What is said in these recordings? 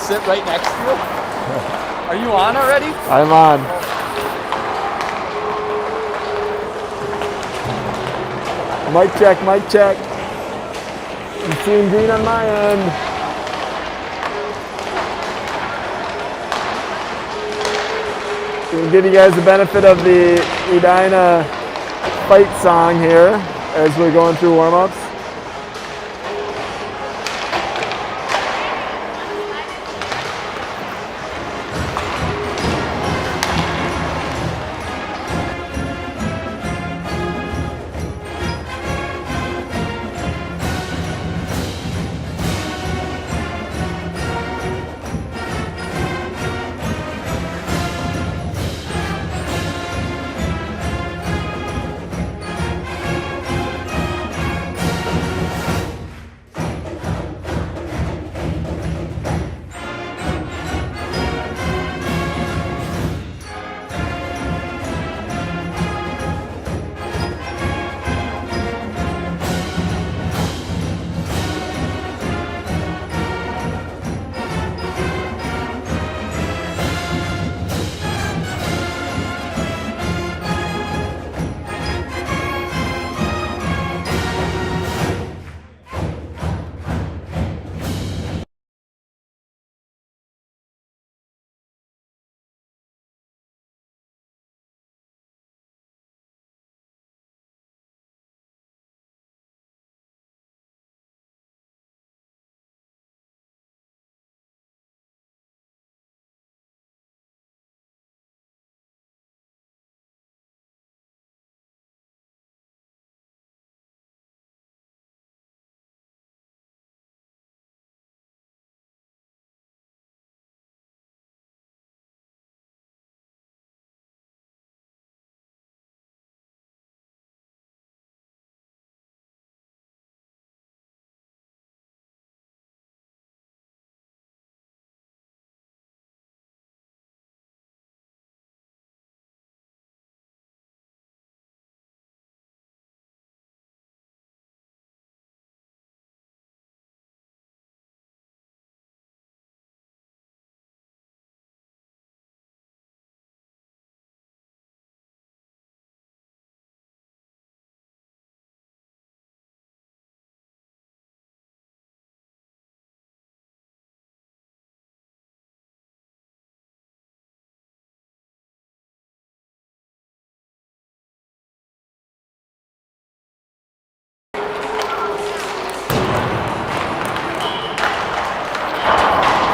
sit right next to you. Are you on already? I'm on. Mic check, mic check. I'm seeing green on my end. We'll give you guys the benefit of the Edina fight song here as we're going through warm-ups.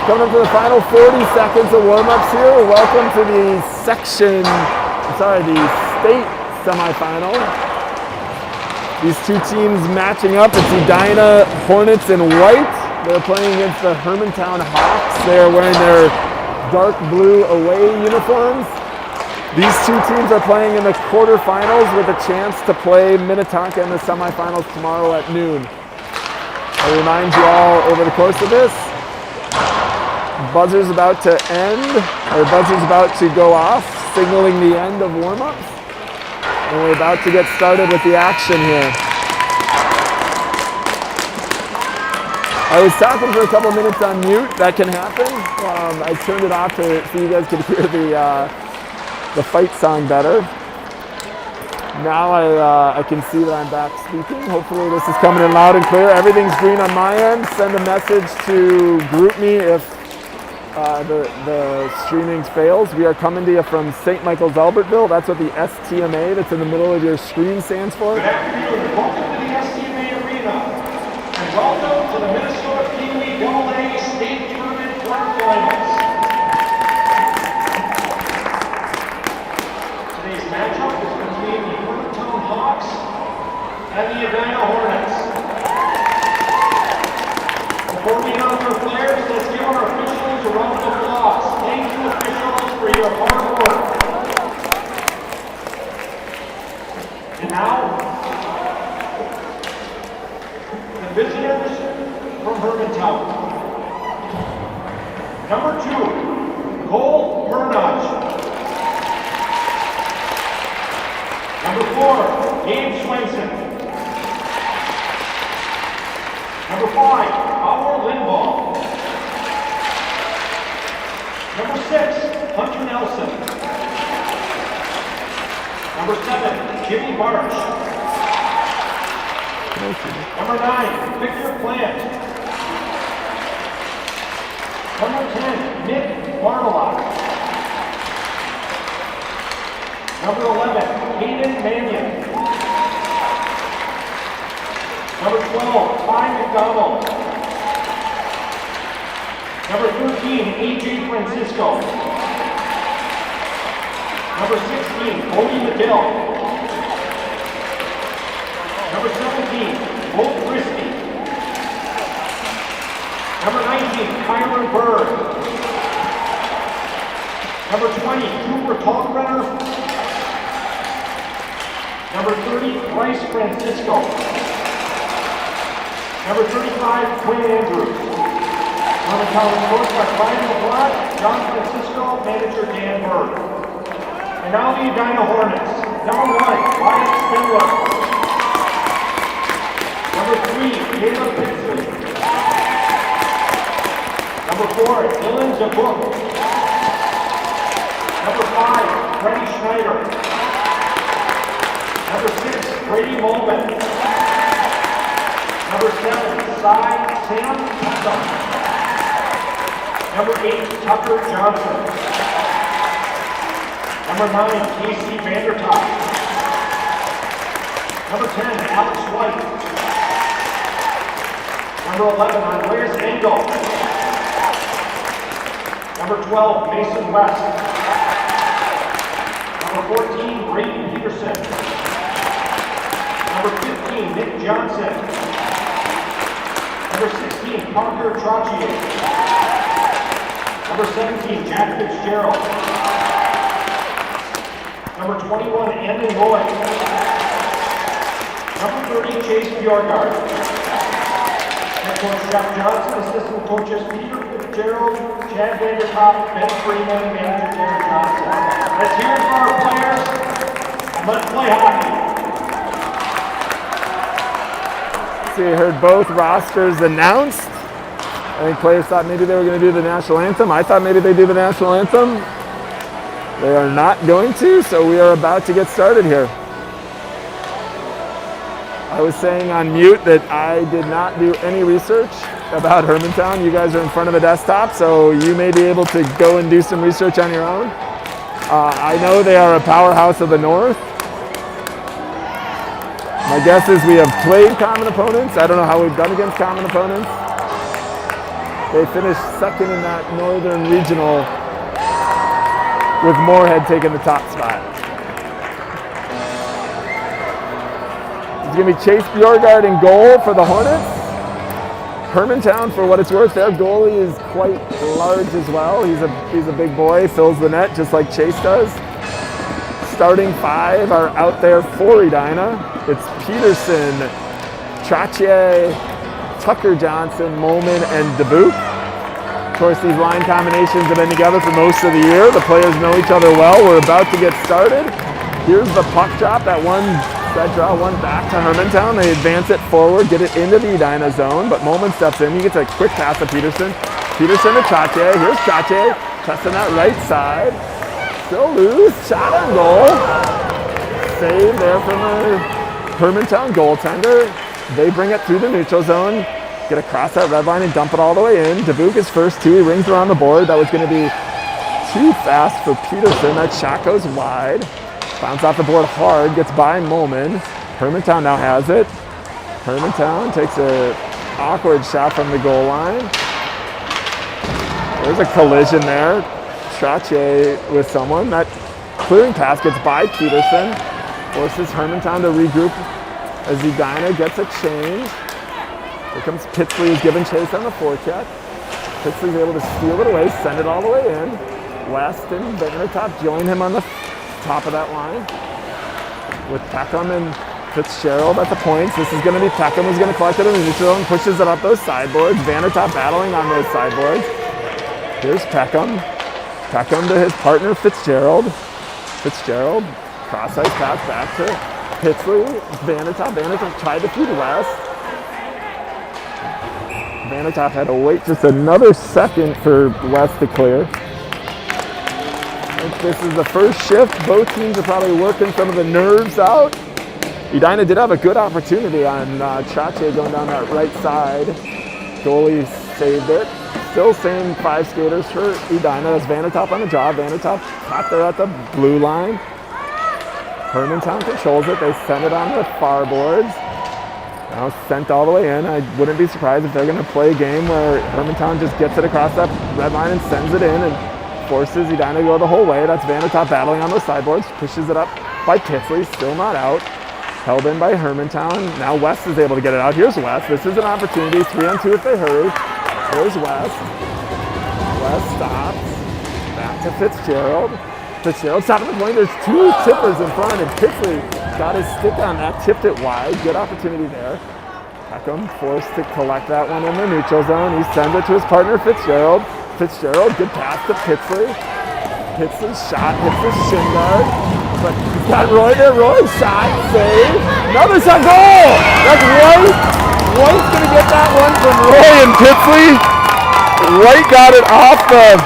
Coming up to the final 40 seconds of warm-ups here. Welcome to the the state semifinal. These two teams matching up. It's Edina Hornets in white. They're playing against the Hermantown Hawks. They're wearing their dark blue away uniforms. These two teams are playing in the quarterfinals with a chance to play Minnetonka in the semifinals tomorrow at noon. I remind you all over the course of this, buzzer's about to end, or buzzer's about to go off, signaling the end of warm-ups. And we're about to get started with the action here. I was talking for a couple minutes on mute. That can happen. I turned it off so you guys could hear the fight song better. Now I can see that I'm back speaking. Hopefully this is coming in loud and clear. Everything's green on my end. Send a message to GroupMe if the streaming fails. We are coming to you from St. Michael's, Albertville. That's what the STMA that's in the middle of your screen stands for. Good afternoon. Welcome to the STMA Arena. And welcome to the Minnesota PWAA State Tournament Quarterfinals. Today's matchup is between the Hermantown Hawks and the Edina Hornets. Before we go to our players, let's give our officials a round of applause. Thank you, officials, for your hard work. And now, the visitors from Hermantown. Number 2, Cole Murnach. Number 4, Gabe Swenson. Number 5, Howard Lindvall. Number 6, Hunter Nelson. Number 7, Jimmy March. Number 9, Victor Plant. Number 10, Nick Marmalot. Number 11, Hayden Mannion. Number 12, Ty McDonald. Number 13, AJ Francisco. Number 16, Cody Medill. Number 17, Walt Frisbee. Number 19, Kyler Bird. Number 20, Cooper Talkrenner. Number 30, Bryce Francisco. Number 35, Quinn Andrews. Hermantown coached by Brian LeBlanc, John Francisco, manager Dan Bird. And now the Edina Hornets. Number 1, Wyatt Spindler. Number 3, Caleb Pinsley. Number 4, Dylan Zabook. Number 5, Freddie Schneider. Number 6, Brady Molman. Number 7, Sam Peckham. Number 8, Tucker Johnson. Number 9, Casey Vandertop. Number 10, Alex White. Number 11, Andreas Engel. Number 12, Mason West. Number 14, Brayden Peterson. Number 15, Nick Johnson. Number 16, Parker Trottier. Number 17, Jack Fitzgerald. Number 21, Andon Lloyd. Number 30, Chase Bjorgard. Head coach Jeff Johnson, assistant coaches Peter Fitzgerald, Chad Vandertop, Ben Freeman, and manager Terry Johnson. Let's hear it for our players, and let's play hockey. So you heard both rosters announced. I think players thought maybe they were going to do the national anthem. I thought maybe they'd do the national anthem. They are not going to, so we are about to get started here. I was saying on mute that I did not do any research about Hermantown. You guys are in front of a desktop, so you may be able to go and do some research on your own. I know they are a powerhouse of the North. My guess is we have played common opponents. I don't know how we've done against common opponents. They finished second in that Northern Regional with Moorhead taking the top spot. It's going to be Chase Bjorgard in goal for the Hornets. Hermantown, for what it's worth, their goalie is quite large as well. He's a big boy, fills the net just like Chase does. Starting 5 are out there for Edina. It's Peterson, Trottier, Tucker Johnson, Molman, and Dubuque. Of course, these line combinations have been together for most of the year. The players know each other well. We're about to get started. Here's the puck drop. That draw one back to Hermantown. They advance it forward, get it into the Edina zone, but Molman steps in. He gets a quick pass to Peterson. Peterson to Trottier. Here's Trottier, testing that right side. Still loose, shot on goal. Save there from a Hermantown goaltender. They bring it through the neutral zone, get across that red line and dump it all the way in. Dubuque is first 2, he rings around the board. That was going to be too fast for Peterson. That shot goes wide. Bounce off the board hard, gets by Molman. Hermantown now has it. Hermantown takes an awkward shot from the goal line. There's a collision there. Trottier with someone. That clearing pass gets by Peterson. Forces Hermantown to regroup as Edina gets a change. Here comes Pitsley, who's given chase on the forecheck. Pitsley's able to steal it away, send it all the way in. West and Vandertop join him on the top of that line. With Peckham and Fitzgerald at the points. This is going to be Peckham who's going to collect it in the neutral zone, pushes it up those sideboards. Vandertop battling on those sideboards. Here's Peckham. Peckham to his partner Fitzgerald. Fitzgerald, cross-ice pass back to Pitsley. Vandertop tried to feed West. Vandertop had to wait just another second for West to clear. This is the first shift. Both teams are probably working some of the nerves out. Edina did have a good opportunity on Chache going down that right side. Goalie saved it. Still same 5 skaters for Edina. That's Vandertop on the job. Vandertop caught there at the blue line. Hermantown controls it. They send it on the far boards. Now sent all the way in. I wouldn't be surprised if they're going to play a game where Hermantown just gets it across that red line and sends it in and forces Edina to go the whole way. That's Vandertop battling on those sideboards. Pushes it up by Pitsley. Still not out. Held in by Hermantown. Now West is able to get it out. Here's West. This is an opportunity. 3-on-2 if they hurry. Here's West. West stops. Back to Fitzgerald. Fitzgerald stopping the point. There's 2 tippers in front, and Pitsley got his stick on that. Tipped it wide. Good opportunity there. Peckham forced to collect that one in the neutral zone. He sends it to his partner Fitzgerald. Fitzgerald, good pass to Pitsley. Pitsley's shot hits the shin guard. But he's got Roy there. Roy's shot, save. Another shot, goal! That's White. White's gonna get that one from Roy and Pitsley. White got it off the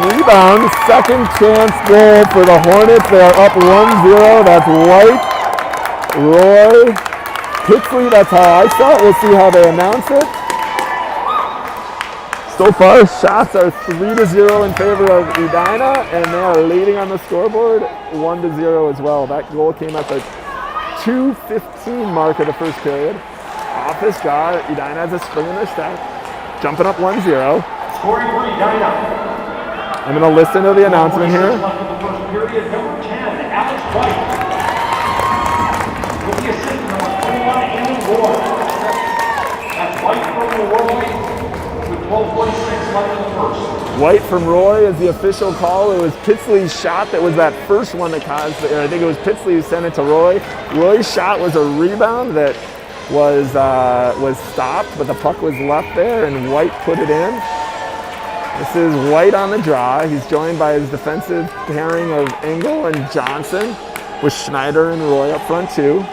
rebound. Second chance goal for the Hornets. They are up 1-0. That's White, Roy, Pitsley. That's how I saw it. We'll see how they announce it. So far, shots are 3-0 in favor of Edina, and they are leading on the scoreboard 1-0 as well. That goal came at the 2:15 mark of the first period. Off his draw, Edina has a spring in their step, jumping up 1-0. Scoring for Edina. I'm going to listen to the announcement here. Left in the first period, number 10, Alex White. With the assist, number 21, Andy Ward. That's White from Roy. 12:46 left in the first. White from Roy is the official call. It was Pitsley's shot that was that first one that caused, I think it was Pitsley who sent it to Roy. Roy's shot was a rebound that was stopped, but the puck was left there, and White put it in. This is White on the draw. He's joined by his defensive pairing of Engel and Johnson, with Schneider and Roy up front too.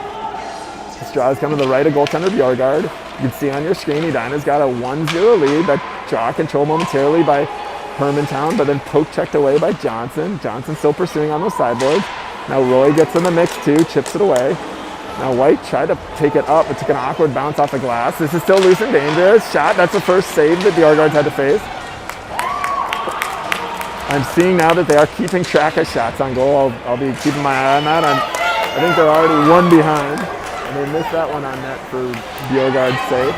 This draw is coming to the right of goaltender Bjorgard. You can see on your screen, Edina's got a 1-0 lead. That draw controlled momentarily by Hermantown, but then poke checked away by Johnson. Johnson still pursuing on those sideboards. Now Roy gets in the mix too, chips it away. Now White tried to take it up, but took an awkward bounce off the glass. This is still loose and dangerous. Shot, that's the first save that Bjorgard's had to face. I'm seeing now that they are keeping track of shots on goal. I'll be keeping my eye on that. I think they're already 1 behind. And they missed that one on net for Bjorgard's save.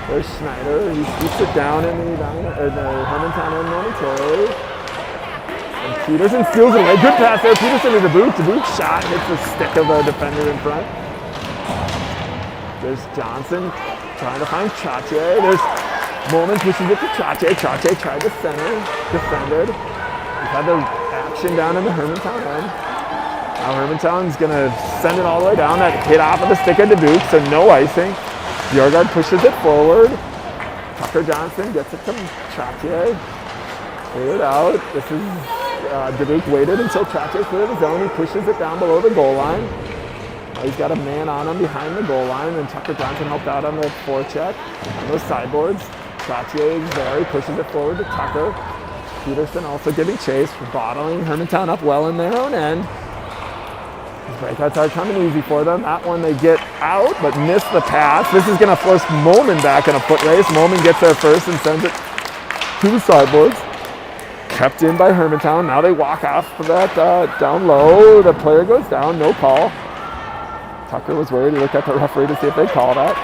There's Schneider. He scoops it down in the Hermantown end momentarily. And Peterson steals it away. Good pass there. Peterson is a boot. The boot shot hits the stick of the defender in front. There's Johnson trying to find Chache. There's Molman pushes it to Chache. Chache tried to center. Defended. We've had the action down in the Hermantown end. Now Hermantown's going to send it all the way down. That hit off of the stick of Dubuque, so no icing. Bjorgard pushes it forward. Tucker Johnson gets it to Chache. Cleared out. This is Dubuque waited until Chache cleared the zone. He pushes it down below the goal line. Now he's got a man on him behind the goal line, and Tucker Johnson helped out on the forecheck on those sideboards. Chache is there. He pushes it forward to Tucker. Peterson also giving chase, bottling Hermantown up well in their own end. Breakouts are coming easy for them. That one they get out, but miss the pass. This is going to force Molman back in a foot race. Molman gets there first and sends it to the sideboards. Kept in by Hermantown. Now they walk off for that down low. The player goes down, no call. Tucker was worried. He looked at the referee to see if they call that.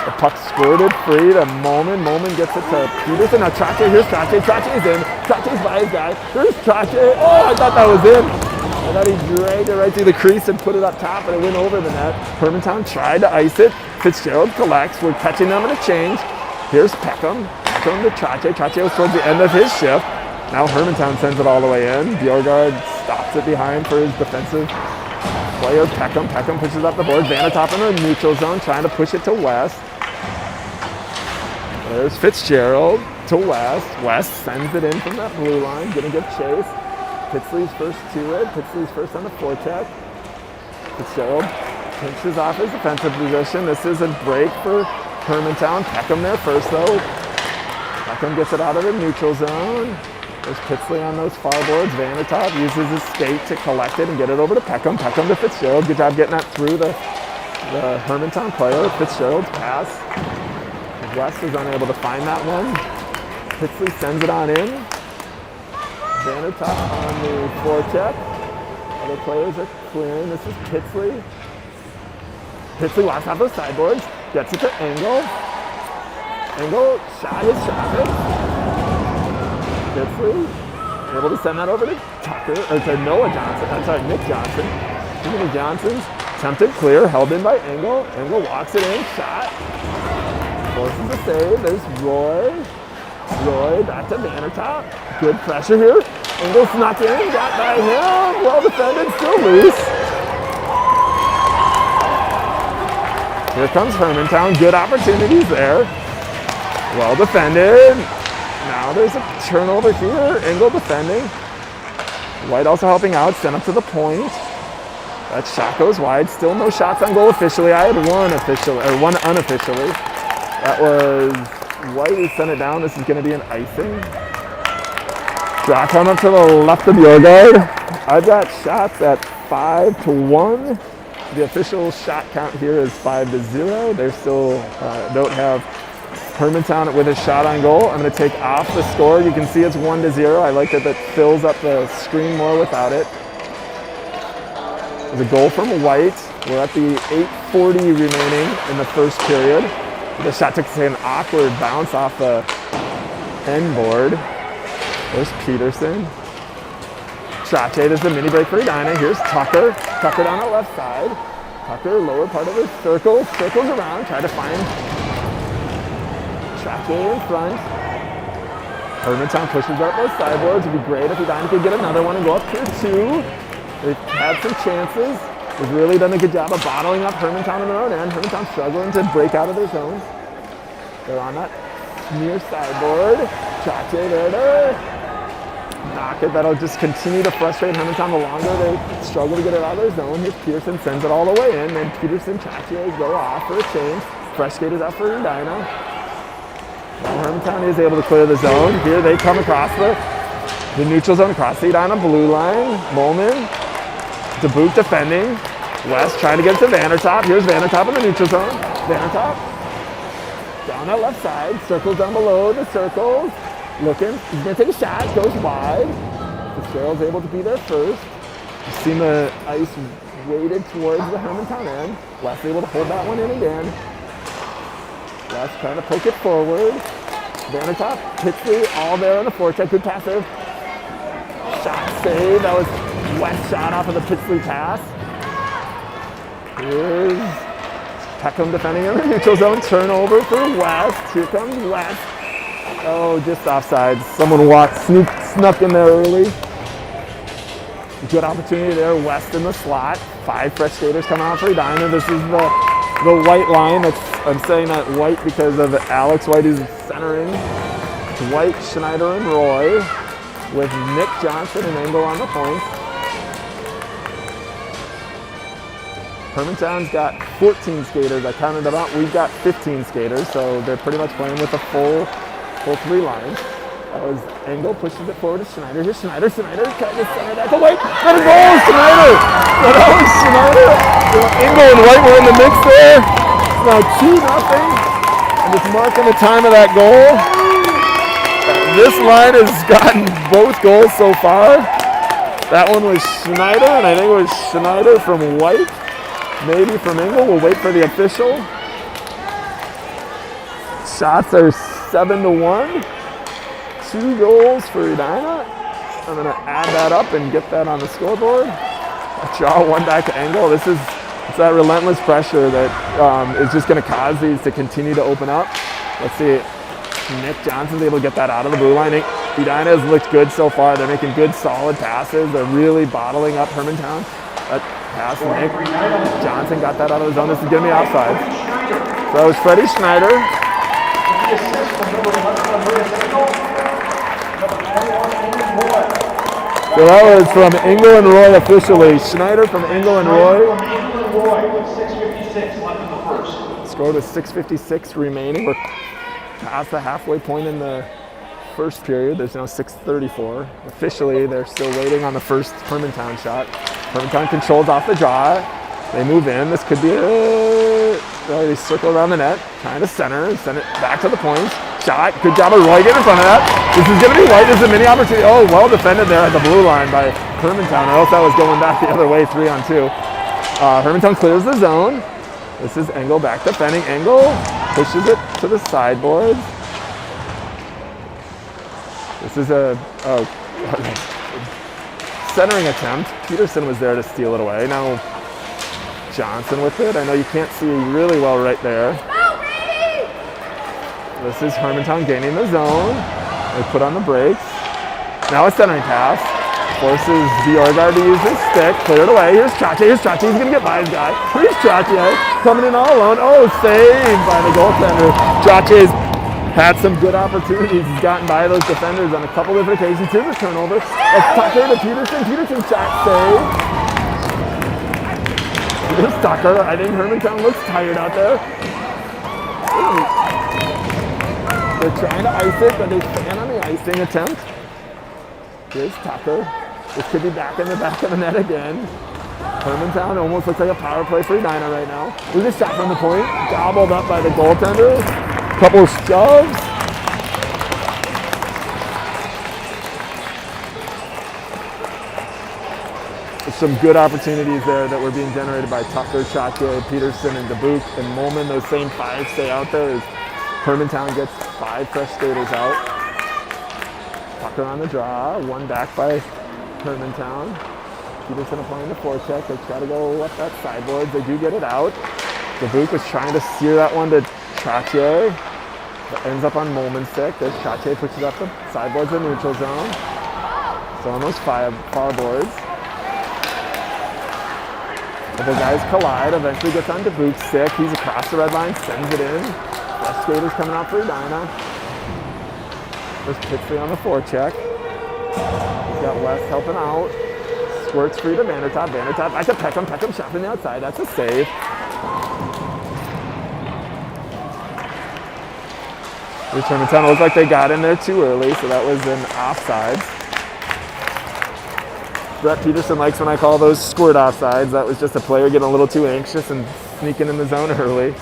The puck squirted free to Molman. Molman gets it to Peterson. Now Chache, here's Chache. Chache's in. Chache's by his guy. Here's Chache. Oh, I thought that was in. I thought he dragged it right through the crease and put it up top, and it went over the net. Hermantown tried to ice it. Fitzgerald collects. We're catching them in a change. Here's Peckham. Peckham to Chache. Chache was towards the end of his shift. Now Hermantown sends it all the way in. Bjorgard stops it behind for his defensive player, Peckham. Peckham pushes up the board. Vandertop in the neutral zone, trying to push it to West. There's Fitzgerald to West. West sends it in from that blue line. Gonna get chase. Pitsley's first to it. Pitsley's first on the forecheck. Fitzgerald pinches off his defensive position. This is a break for Hermantown. Peckham there first though. Peckham gets it out of the neutral zone. There's Pitsley on those far boards. Vandertop uses his skate to collect it and get it over to Peckham. Peckham to Fitzgerald. Good job getting that through the Hermantown player. Fitzgerald's pass. West is unable to find that one. Pitsley sends it on in. Vandertop on the forecheck. Other players are clearing. This is Pitsley. Pitsley walks off those sideboards. Gets it to Engel. Engel shot his traffic. Pitsley able to send that over to Tucker, or to Noah Johnson. I'm sorry, Nick Johnson. Nick Johnson's attempted clear, held in by Engel. Engel walks it in, shot. Forces a save. There's Roy. Roy back to Vandertop. Good pressure here. Engel snuck in, got by him. Well defended, still loose. Here comes Hermantown. Good opportunities there. Well defended. Now there's a turnover here. Engel defending. White also helping out. Sent up to the point. That shot goes wide. Still no shots on goal officially. I had one unofficially. That was White who sent it down. This is going to be an icing. Draw time up to the left of your guard. I've got shots at 5-1. The official shot count here is 5-0. They still don't have Hermantown with a shot on goal. I'm going to take off the score. You can see it's 1-0. I like that fills up the screen more without it. There's a goal from White. We're at the 8:40 remaining in the first period. The shot took an awkward bounce off the end board. There's Peterson. Shot there's the mini break for Edina. Here's Tucker. Tucker down the left side. Tucker, lower part of the circle. Circles around. Try to find Trachet in front. Hermantown pushes up those sideboards. It'd be great if Edina could get another one and go up tier 2. They've had some chances. They've really done a good job of bottling up Hermantown in their own end. Hermantown struggling to break out of their zone. They're on that near sideboard. Trachet there to knock it. That'll just continue to frustrate Hermantown the longer they struggle to get it out of their zone. Here's Peterson, sends it all the way in. Then Peterson, Trachet go off for a change. Fresh skate is out for Edina. Now Hermantown is able to clear the zone. Here they come across the neutral zone, across the Edina blue line. Molman, DeBook defending. West trying to get to Vandertop. Here's Vandertop in the neutral zone. Vandertop down that left side. Circles down below the circles. Looking. He's going to take a shot. Goes wide. Fitzgerald's able to be there first. You've seen the ice weighted towards the Hermantown end. West able to hold that one in again. West trying to poke it forward. Vandertop, Pitsley, all there on the forecheck. Good pass there. Shot save. That was West shot off of the Pitsley pass. Here's Peckham defending in the neutral zone. Turnover for West. Here comes West. Oh, just offside. Someone snuck in there early. Good opportunity there. West in the slot. 5 fresh skaters come out for Edina. This is the White line. I'm saying that White because of Alex White is centering. It's White, Schneider, and Roy with Nick Johnson and Engel on the point. Hermantown's got 14 skaters. I counted them out. We've got 15 skaters, so they're pretty much playing with a full 3 lines. That was Engel, pushes it forward to Schneider. Here's Schneider. Schneider trying to center that to White. Got a goal, Schneider! So that was Schneider. Engel and White were in the mix there. It's now 2-0. And just marking the time of that goal. This line has gotten both goals so far. That one was Schneider, and I think it was Schneider from White. Maybe from Engel. We'll wait for the official. Shots are 7-1. 2 goals for Edina. I'm going to add that up and get that on the scoreboard. Draw one back to Engel. It's that relentless pressure that is just going to cause these to continue to open up. Let's see. Nick Johnson's able to get that out of the blue line. Edina has looked good so far. They're making good, solid passes. They're really bottling up Hermantown. That pass, Nick Johnson got that out of the zone. This is going to be offside. So that was Freddie Schneider. So that was from Engel and Roy officially. Schneider from Engel and Roy. With 6:56 left in the first. Scored with 6:56 remaining. We're past the halfway point in the first period. There's now 6:34. Officially, they're still waiting on the first Hermantown shot. Hermantown controls off the draw. They move in. This could be they circle around the net, trying to center, and send it back to the points. Shot. Good job of Roy getting in front of that. This is going to be White. There's a mini opportunity. Oh, well defended there at the blue line by Hermantown, or else that was going back the other way, 3-on-2. Hermantown clears the zone. This is Engel back defending. Engel pushes it to the sideboards. This is a centering attempt. Peterson was there to steal it away. Now Johnson with it. I know you can't see really well right there. This is Hermantown gaining the zone. They put on the brakes. Now a centering pass. Forces Bjorgard to use his stick. Cleared away. Here's Chache. He's going to get by his guy. Here's Chache coming in all alone. Oh, saved by the goaltender. Chache's had some good opportunities. He's gotten by those defenders on a couple different occasions. Here's a turnover. That's Tucker to Peterson. Peterson's shot saved. Here's Tucker. I think Hermantown looks tired out there. Ooh. They're trying to ice it, but they stand on the icing attempt. Here's Tucker. This could be back in the back of the net again. Hermantown almost looks like a power play for Edina right now. There's a shot from the point. Gobbled up by the goaltender. Couple of shoves. There's some good opportunities there that were being generated by Tucker, Chache, Peterson, and Dubuque. And Molman, those same five stay out there as Hermantown gets 5 fresh skaters out. Tucker on the draw, one back by Hermantown. Peterson applying the forecheck. They try to go up that sideboard. They do get it out. Dubuque was trying to steer that one to Chache. That ends up on Molman's stick. There's Chache, pushes up the sideboards in neutral zone. So on those far boards. The guys collide. Eventually gets on Dubuque's stick. He's across the red line, sends it in. Fresh skaters coming out for Edina. There's Pitsley on the forecheck. He's got West helping out. Squirts free to Vandertop. Vandertop back to Peckham. Peckham shot from the outside. That's a save. Hermantown looked like they got in there too early, so that was an offsides. Brett Peterson likes when I call those squirt offsides. That was just a player getting a little too anxious and sneaking in the zone early.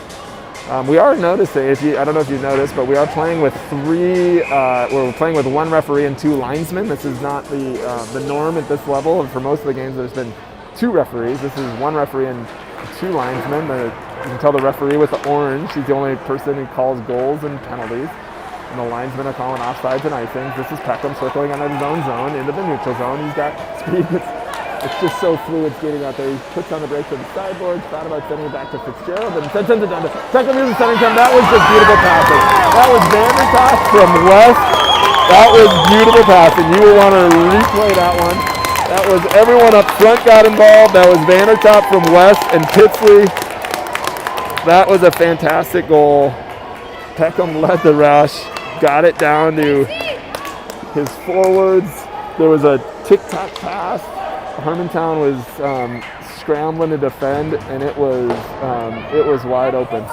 We are noticing, I don't know if you noticed, but we are playing with we're playing with one referee and 2 linesmen. This is not the norm at this level. And for most of the games, there's been 2 referees. This is 1 referee and 2 linesmen. You can tell the referee with the orange. He's the only person who calls goals and penalties. And the linesmen are calling offsides and icings. This is Peckham circling under his own zone into the neutral zone. He's got speed. It's just so fluid skating out there. He puts on the brakes to the sideboard, thought about sending it back to Fitzgerald, and sends it down to Peckham using center time. That was just beautiful passing. That was Vandertop from West. That was beautiful passing. You will want to replay that one. That was everyone up front got involved. That was Vandertop from West and Pitsley. That was a fantastic goal. Peckham led the rush, got it down to his forwards. There was a tic-tac pass. Hermantown was scrambling to defend, and it was wide open.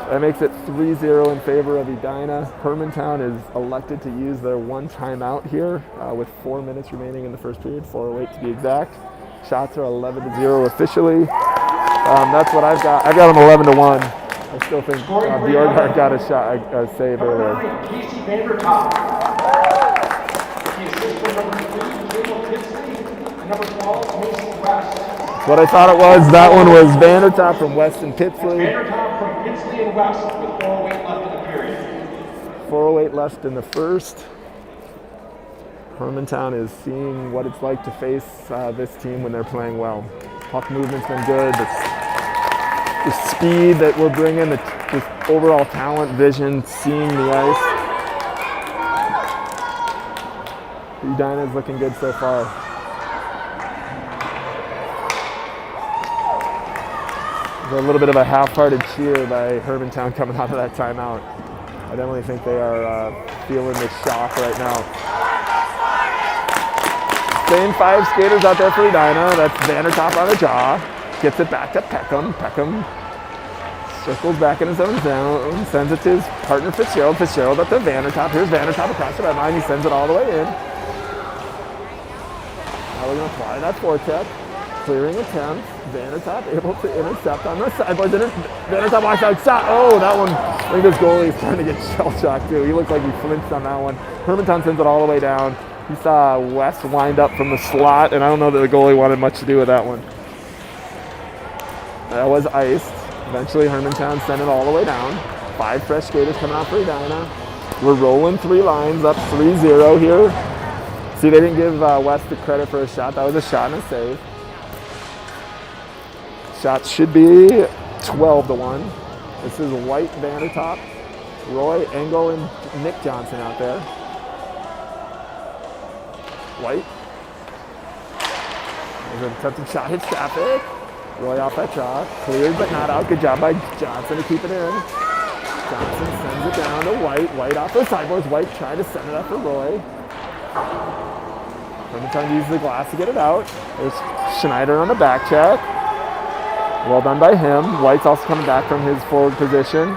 That makes it 3-0 in favor of Edina. Hermantown is elected to use their 1 timeout here with 4 minutes remaining in the first period, 4:08 to be exact. Shots are 11-0 officially. That's what I've got. I've got them 11-1. I still think Bjorgard got a shot, a save earlier. Casey Vandertop. The assistant number 3, Caleb Pitsley. Number 12, Mason West. That's what I thought it was. That one was Vandertop from West and Pitsley. Vandertop from Pitsley and West with 4:08 left in the period. 4:08 left in the first. Hermantown is seeing what it's like to face this team when they're playing well. Puck movement's been good. The speed that we're bringing, just overall talent, vision, seeing the ice. Edina is looking good so far. There's a little bit of a half-hearted cheer by Hermantown coming out of that timeout. I definitely think they are feeling the shock right now. Same 5 skaters out there for Edina. That's Vandertop on the jaw. Gets it back to Peckham. Peckham Circles back in his own zone, sends it to his partner Fitzgerald. Fitzgerald up to Vandertop. Here's Vandertop across the red line. He sends it all the way in. Now we're going to apply that forecheck. Clearing attempt. Vandertop able to intercept on the sideboards. Vandertop walks out. Shot. Oh, that one. I think this goalie is trying to get shell shocked too. He looked like he flinched on that one. Hermantown sends it all the way down. He saw West wind up from the slot, and I don't know that the goalie wanted much to do with that one. That was iced. Eventually, Hermantown sent it all the way down. 5 fresh skaters coming out for Edina. We're rolling 3 lines up 3-0 here. See, they didn't give West the credit for a shot. That was a shot and a save. Shots should be 12-1. This is White, Vandertop, Roy, Engel, and Nick Johnson out there. White. There's an attempted shot, hits traffic. Roy off that draw, cleared but not out. Good job by Johnson to keep it in. Johnson sends it down to White. White off the sideboards. White tried to send it up for Roy. Hermantown uses the glass to get it out. There's Schneider on the back check. Well done by him. White's also coming back from his forward position.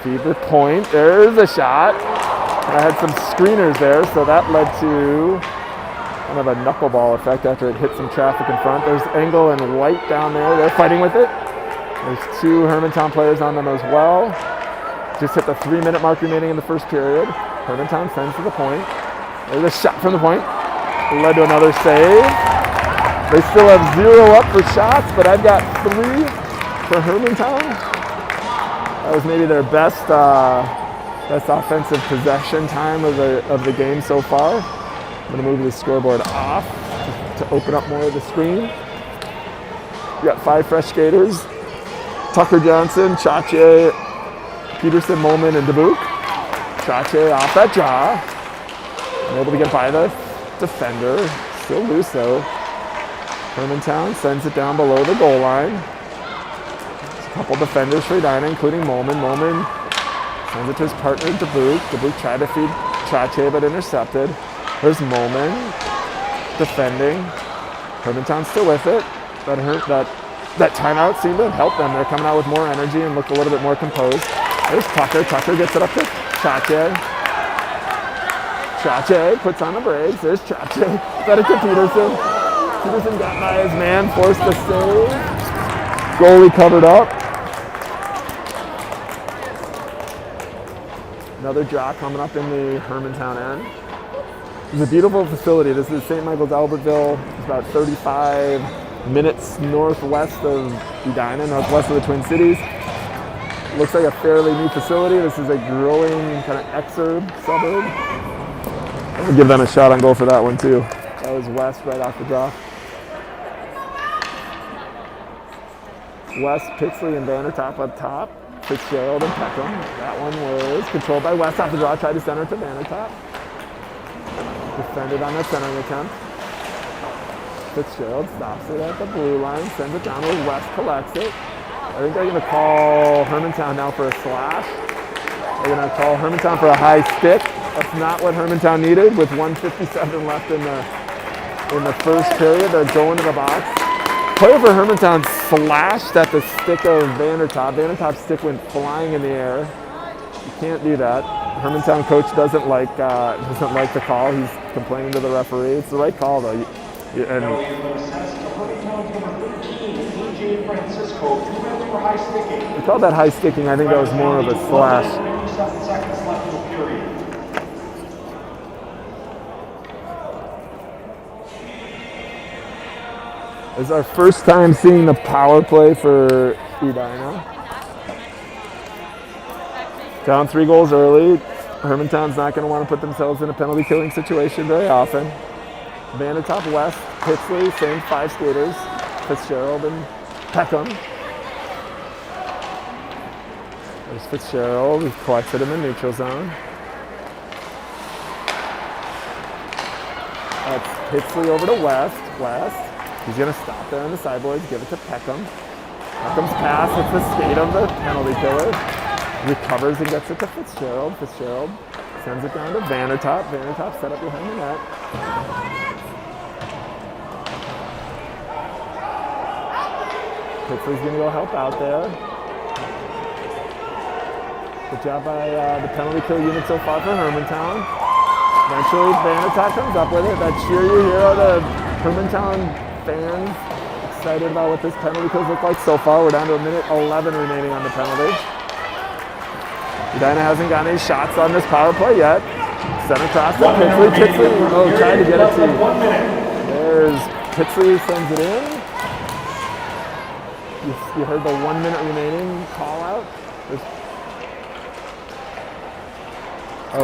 Feed the point. There's a shot. And I had some screeners there, so that led to kind of a knuckleball effect after it hit some traffic in front. There's Engel and White down there. They're fighting with it. There's 2 Hermantown players on them as well. Just hit the 3-minute mark remaining in the first period. Hermantown sends to the point. There's a shot from the point. It led to another save. They still have 0 up for shots, but I've got 3 for Hermantown. That was maybe their best offensive possession time of the game so far. I'm going to move the scoreboard off to open up more of the screen. We got 5 fresh skaters. Tucker Johnson, Chache, Peterson, Molman, and Dubuque. Chache off that draw. Able to get by the defender. Still loose though. Hermantown sends it down below the goal line. There's a couple defenders for Edina, including Molman. Molman sends it to his partner Dubuque. Dubuque tried to feed Chache but intercepted. There's Molman defending. Hermantown still with it. That timeout seemed to help them. They're coming out with more energy and look a little bit more composed. There's Tucker. Tucker gets it up to Chache. Chache puts on the brakes. There's Chache. Got it to Peterson. Peterson got by his man, forced the save. Goalie covered up. Another draw coming up in the Hermantown end. It's a beautiful facility. This is St. Michael's, Albertville. It's about 35 minutes northwest of Edina, northwest of the Twin Cities. Looks like a fairly new facility. This is a growing kind of exurb suburb. I'm gonna give them a shot on goal for that one too. That was West right off the draw. West, Pixley, and Vandertop up top. Fitzgerald and Peckham. That one was controlled by West off the draw. Tried to center it to Vandertop. Defended on the centering attempt. Fitzgerald stops it at the blue line, sends it down where West collects it. I think they're going to call Hermantown now for a slash. They're going to call Hermantown for a high stick. That's not what Hermantown needed with 1:57 left in the first period. They're going to the box. Player for Hermantown slashed at the stick of Vandertop. Vandertop's stick went flying in the air. You can't do that. Hermantown coach doesn't like the call. He's complaining to the referee. It's the right call though. And we called that high sticking. I think that was more of a slash. It's our first time seeing the power play for Edina. Down 3 goals early. Hermantown's not going to want to put themselves in a penalty killing situation very often. Vandertop, West, Pixley, same 5 skaters. Fitzgerald and Peckham. There's Fitzgerald, who's collected in the neutral zone. That's Pixley over to West. West. He's going to stop there on the sideboards, give it to Peckham. Peckham's pass, it's the skate of the penalty killer. Recovers and gets it to Fitzgerald. Fitzgerald sends it down to Vandertop. Vandertop set up behind the net. Pixley's going to go help out there. Good job by the penalty kill unit so far for Hermantown. Eventually, Vandertot comes up with it. That cheer you hear are the Hermantown fans excited about what this penalty kills look like so far. We're down to 1:11 remaining on the penalty. Edina hasn't got any shots on this power play yet. Center cross to Pitsley. Pitsley tried to get it to. There's Pitsley, sends it in. You heard the 1 minute remaining call out.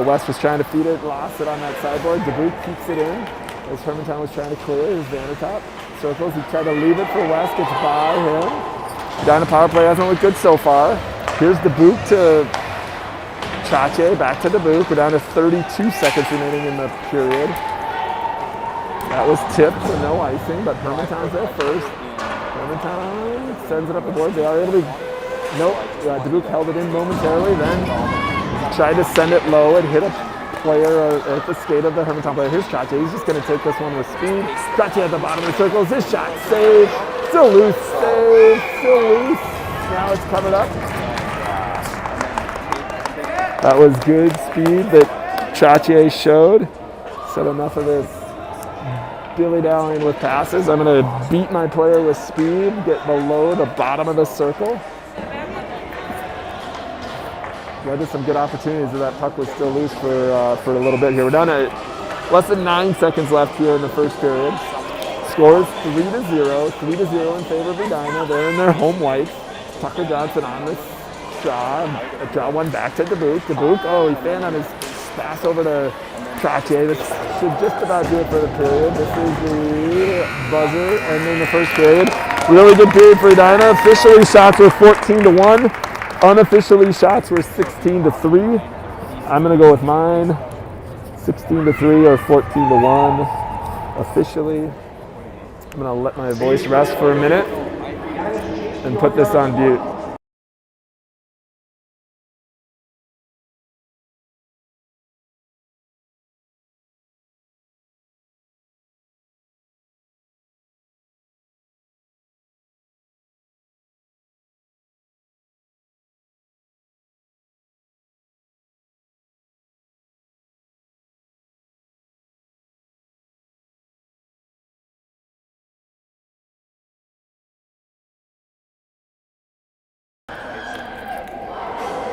West was trying to feed it, lost it on that sideboard. Dubuque keeps it in as Hermantown was trying to clear his Vandertop. Circles, he tried to leave it for West, gets by him. Down the power play hasn't looked good so far. Here's Dubuque to Chache, back to Dubuque. We're down to 32 seconds remaining in the period. That was tipped, so no icing, but Hermantown's there first. Hermantown sends it up the board. They are able to, nope, Dubuque held it in momentarily, then tried to send it low and hit a player at the skate of the Hermantown player. Here's Chache. He's just going to take this one with speed. Chache at the bottom of the circles. This shot, save. Still loose, save. Still loose. Now it's covered up. That was good speed that Chache showed. Said enough of this dilly-dallying with passes. I'm going to beat my player with speed, get below the bottom of the circle. Led to some good opportunities, that puck was still loose for a little bit here. We're down to less than 9 seconds left here in the first period. Scores 3-0, 3-0 in favor of Edina. They're in their home whites. Tucker Johnson on this draw. A draw one back to Dubuque. Dubuque, he fanned on his pass over to Chache. This should just about do it for the period. This is the buzzer ending the first period. Really good period for Edina. Officially shots were 14-1. Unofficially, shots were 16-3. I'm going to go with mine, 16-3 or 14-1. Officially, I'm going to let my voice rest for a minute and put this on mute.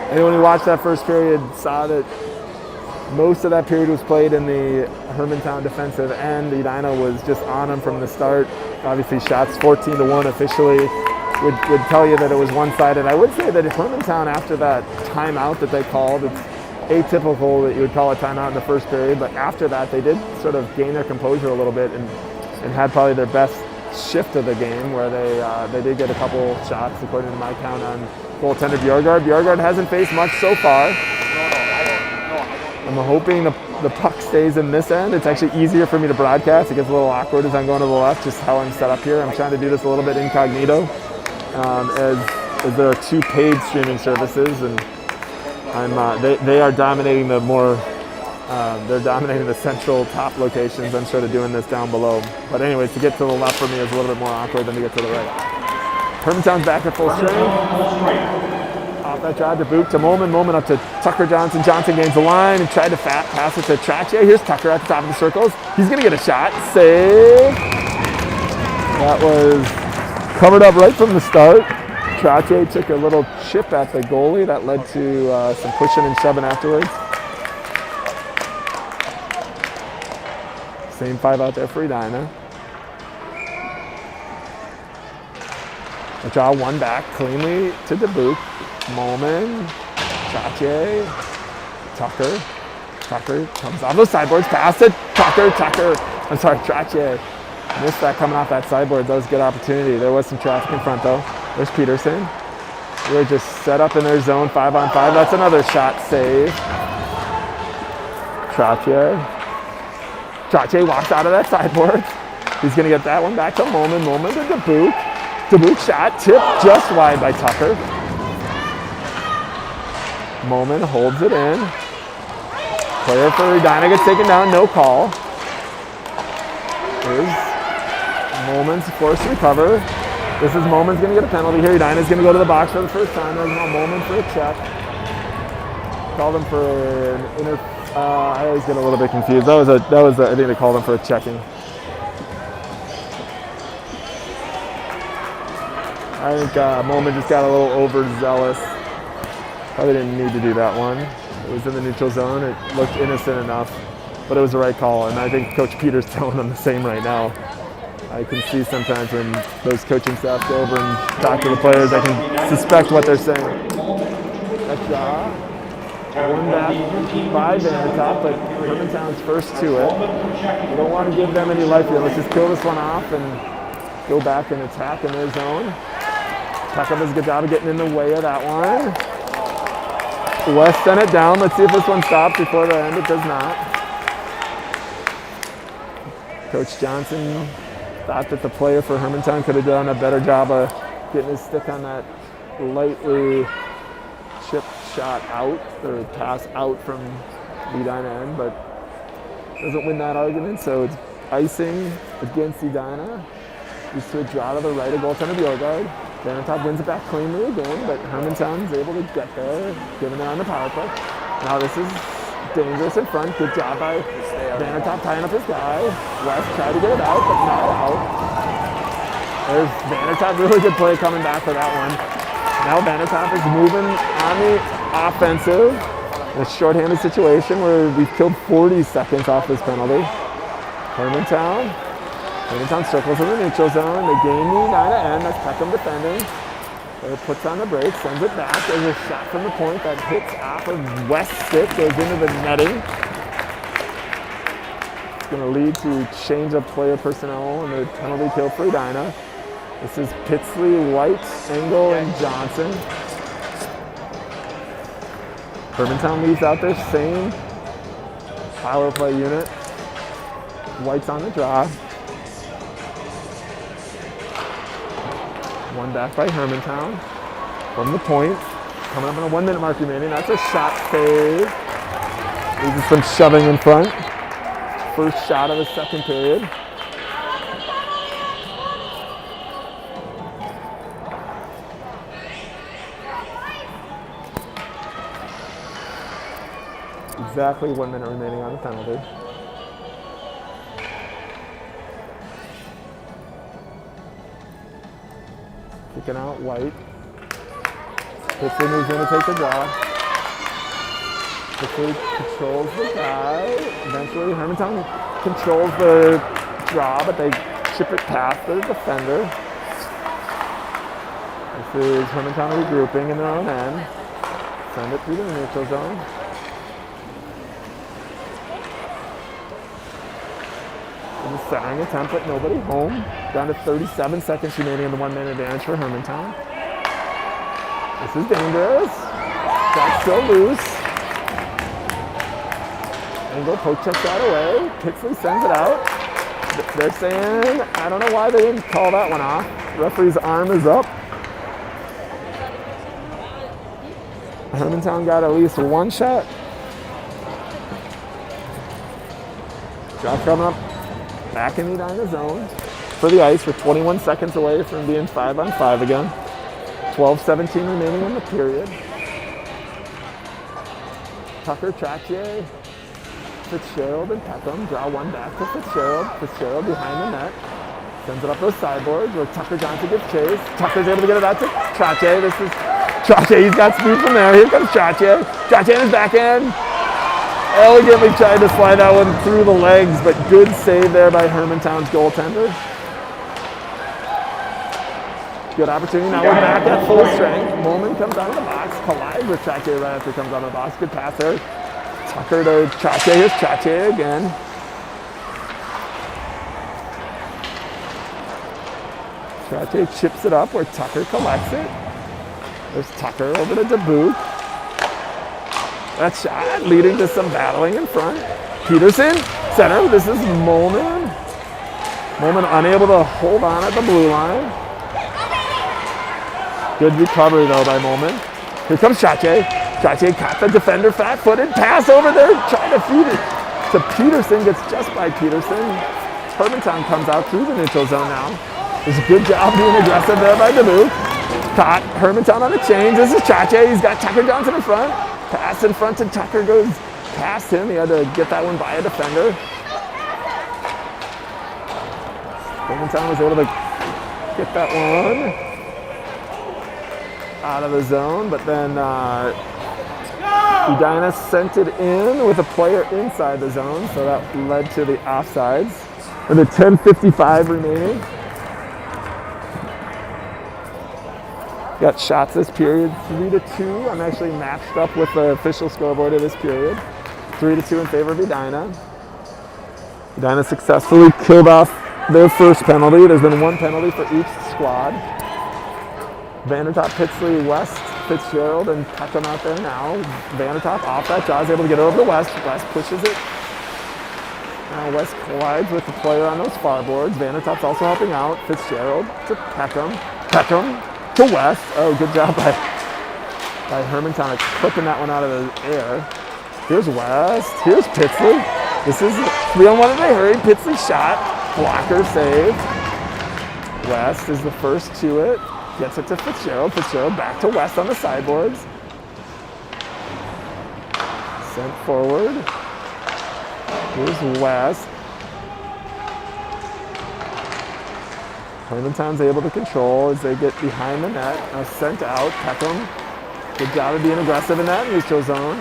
Anyone who watched that first period saw that most of that period was played in the Hermantown defensive end. Edina was just on them from the start. Obviously shots 14-1 officially would tell you that it was one-sided. I would say that Hermantown, after that timeout that they called, it's atypical that you would call a timeout in the first period, but after that they did sort of gain their composure a little bit and had probably their best shift of the game, where they did get a couple shots according to my count on goaltender Bjorgard. Bjorgard hasn't faced much so far. I'm hoping the puck stays in this end. It's actually easier for me to broadcast. It gets a little awkward as I'm going to the left, just how I'm set up here. I'm trying to do this a little bit incognito as there are two paid streaming services, and they are dominating they're dominating the central top locations. I'm sort of doing this down below. But anyways, to get to the left for me is a little bit more awkward than to get to the right. Hermantown's back at full strength. Off that drive, Dubuque to Moment up to Tucker Johnson. Johnson gains the line and tried to pass it to Chache. Here's Tucker at the top of the circles. He's going to get a shot. Save. That was covered up right from the start. Chache took a little chip at the goalie. That led to some pushing and shoving afterwards. Same five out there for Edina. A draw one back cleanly to Dubuque. Moment. Chache. Tucker comes off those sideboards. Pass it. Chache. Missed that coming off that sideboard. That was a good opportunity. There was some traffic in front though. There's Peterson. They're just set up in their zone 5-on-5. That's another shot save. Chache walks out of that sideboard. He's going to get that one back to Moment to Dubuque. Dubuque shot, tipped just wide by Tucker. Moment holds it in. Player for Edina gets taken down, no call. Here's Moment's forced to recover. This is Moment's going to get a penalty here. Edina's going to go to the box for the first time. There's no Moment for a check. called him for an inter. I always get a little bit confused. That was I think they called him for a checking. I think Moment just got a little overzealous. Probably didn't need to do that one. It was in the neutral zone. It looked innocent enough, but it was the right call. And I think Coach Peter's telling them the same right now. I can see sometimes when those coaching staff go over and talk to the players, I can suspect what they're saying. That's one back by Vandertop, but Hermantown's first to it. You don't want to give them any life here. Let's just kill this one off and go back and attack in their zone. Peckham does a good job of getting in the way of that one. West sent it down. Let's see if this one stops before the end. It does not. Coach Johnson thought that the player for Hermantown could have done a better job of getting his stick on that lightly chip shot out, or pass out from Edina end, but doesn't win that argument, so it's icing against Edina. Used to a draw to the right of goaltender Bjorgard. Vandertop wins it back cleanly again, but Hermantown's able to get there, giving it on the power play. Now this is dangerous in front. Good job by Vandertop tying up his guy. West tried to get it out, but not out. There's Vandertop, really good play coming back for that one. Now Vandertop is moving on the offensive in a shorthanded situation where we've killed 40 seconds off this penalty. Hermantown circles in the neutral zone. They gain the Edina end. That's Peckham defending. It puts on the brakes, sends it back. There's a shot from the point that hits off of West's stick, goes into the netting. It's going to lead to change of player personnel and the penalty kill for Edina. This is Pitsley, White, Engel, and Johnson. Hermantown leaves out their same power play unit. White's on the draw. One back by Hermantown from the point. Coming up on a 1 minute mark remaining. That's a shot save. Leaves some shoving in front. First shot of the second period. Exactly 1 minute remaining on the penalty. Kicking out White. Pitsley moves in to take the draw. Pitsley controls the guy. Eventually Hermantown controls the draw, but they chip it past the defender. This is Hermantown regrouping in their own end. Send it through the neutral zone. The centering attempt, but nobody home. Down to 37 seconds remaining in the 1 minute advantage for Hermantown. This is dangerous. That's still loose. Engel poke checks that away. Pitsley sends it out. They're saying, I don't know why they didn't call that one off. Referee's arm is up. Hermantown got at least one shot. Drop coming up. Back in the Edina zone for the ice. We're 21 seconds away from being 5-on-5 again. 12-17 remaining in the period. Tucker, Tractier, Fitzgerald, and Peckham draw one back to Fitzgerald. Fitzgerald behind the net. Sends it up those sideboards where Tucker Johnson gets chased. Tucker's able to get it out to Tractier. This is Tractier. He's got speed from there. Here comes Tractier. Tractier in his back end. Elegantly tried to slide that one through the legs, but good save there by Hermantown's goaltender. Good opportunity. Now we're back at full strength. Moment comes out of the box. Collides with Tractier right after he comes out of the box. Good pass there. Tucker to Tractier. Here's Tractier again. Tractier chips it up where Tucker collects it. There's Tucker over to Dubuque. That shot leading to some battling in front. Peterson, center. This is Molman. Molman unable to hold on at the blue line. Good recovery though by Molman. Here comes Tractier. Tractier caught the defender flat-footed. Pass over there, trying to feed it to Peterson. Gets just by Peterson. Hermantown comes out through the neutral zone now. There's a good job being aggressive there by Dubuque. Caught Hermantown on the change. This is Tractier. He's got Tucker Johnson in front. Pass in front to Tucker, goes past him. He had to get that one by a defender. Hermantown was able to get that one out of the zone, but then Edina sent it in with a player inside the zone, so that led to the offsides. With a 10:55 remaining. Got shots this period, 3-2. I'm actually matched up with the official scoreboard of this period. 3-2 in favor of Edina. Edina successfully killed off their first penalty. There's been one penalty for each squad. Vandertop, Pitsley, West, Fitzgerald, and Peckham out there now. Vandertop off that draw, is able to get over to West. West pushes it. Now West collides with the player on those far boards. Vandertop's also helping out. Fitzgerald to Peckham. Peckham to West. Oh, good job by Hermantown clipping that one out of the air. Here's West. Here's Pitsley. This is 3-on-1 in a hurry. Pitsley shot. Blocker saved. West is the first to it. Gets it to Fitzgerald. Fitzgerald back to West on the sideboards. Sent forward. Here's West. Hermantown's able to control as they get behind the net. Now sent out. Peckham. Good job of being aggressive in that neutral zone.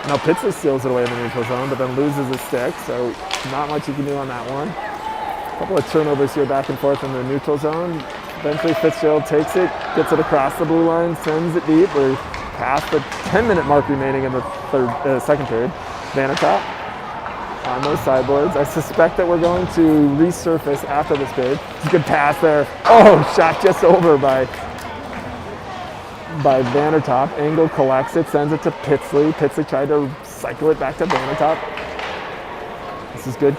Now Pitsley steals it away in the neutral zone, but then loses the stick, so not much you can do on that one. A couple of turnovers here back and forth in the neutral zone. Eventually Fitzgerald takes it, gets it across the blue line, sends it deep. We're past the 10-minute mark remaining in the second period. Vandertop on those sideboards. I suspect that we're going to resurface after this period. It's a good pass there. Oh, shot just over by Vandertop. Engel collects it, sends it to Pitsley. Pitsley tried to cycle it back to Vandertop. This is good